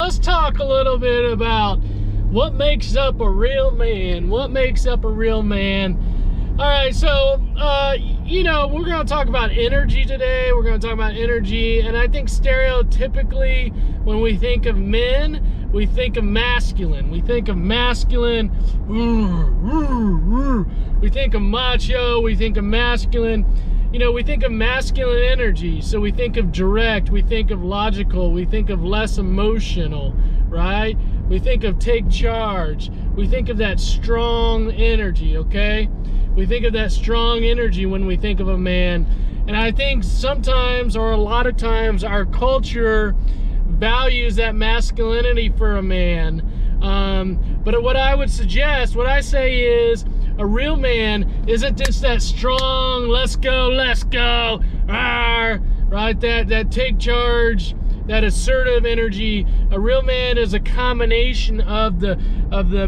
let's talk a little bit about what makes up a real man. What makes up a real man? All right, so, we're going to talk about energy today. We're going to talk about energy, and I think stereotypically, when we think of men, we think of masculine. We think of masculine. We think of macho. We think of masculine. We think of masculine energy. So we think of direct. We think of logical. We think of less emotional, right? We think of take charge. We think of that strong energy, okay? We think of that strong energy when we think of a man. And I think sometimes, or a lot of times, our culture values that masculinity for a man. But what I would suggest, what I say is, a real man isn't just that strong, let's go, rawr, right? That take charge, that assertive energy. A real man is a combination of the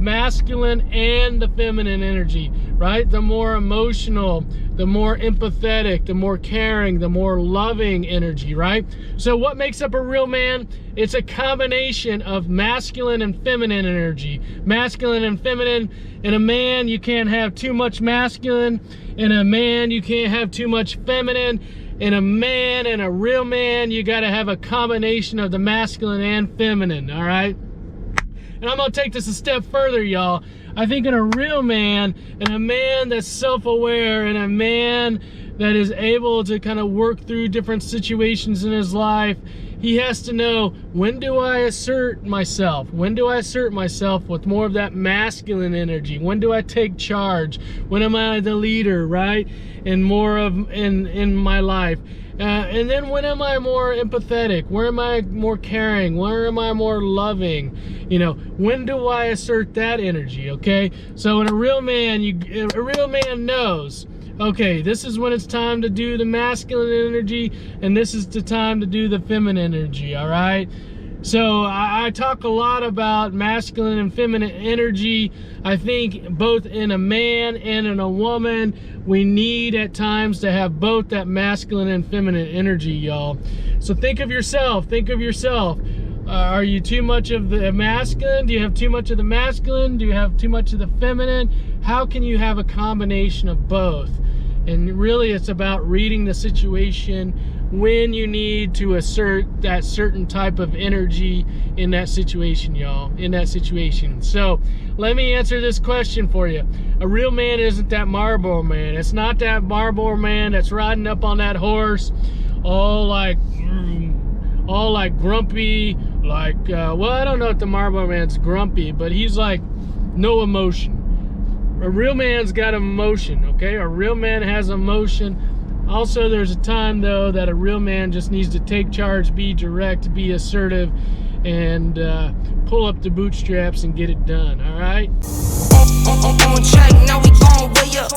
masculine and the feminine energy, right? The more emotional, the more empathetic, the more caring, the more loving energy, right? So what makes up a real man? It's a combination of masculine and feminine energy. Masculine and feminine. In a man, you can't have too much masculine. In a man, you can't have too much feminine. In a man, and a real man, you got to have a combination of the masculine and feminine, all right? And I'm going to take this a step further, y'all. I think in a real man, and a man that's self-aware, and a man that is able to kind of work through different situations in his life, he has to know, when do I assert myself? When do I assert myself with more of that masculine energy? When do I take charge? When am I the leader, right? And more of in my life. And then when am I more empathetic? Where am I more caring? Where am I more loving? When do I assert that energy, okay? So in a real man, a real man knows, okay, this is when it's time to do the masculine energy, and this is the time to do the feminine energy, all right? So I talk a lot about masculine and feminine energy. I think both in a man and in a woman, we need at times to have both that masculine and feminine energy, y'all. So think of yourself. Are you too much of the masculine? Do you have too much of the masculine? Do you have too much of the feminine? How can you have a combination of both? And really, it's about reading the situation when you need to assert that certain type of energy in that situation, y'all, in that situation. So let me answer this question for you. A real man isn't that Marlboro man. It's not that Marlboro man that's riding up on that horse all like grumpy, well, I don't know if the Marlboro man's grumpy, but he's like no emotion. A real man's got emotion, okay? A real man has emotion. Also, there's a time, though, that a real man just needs to take charge, be direct, be assertive, and pull up the bootstraps and get it done, all right? On track, now we gon' way up.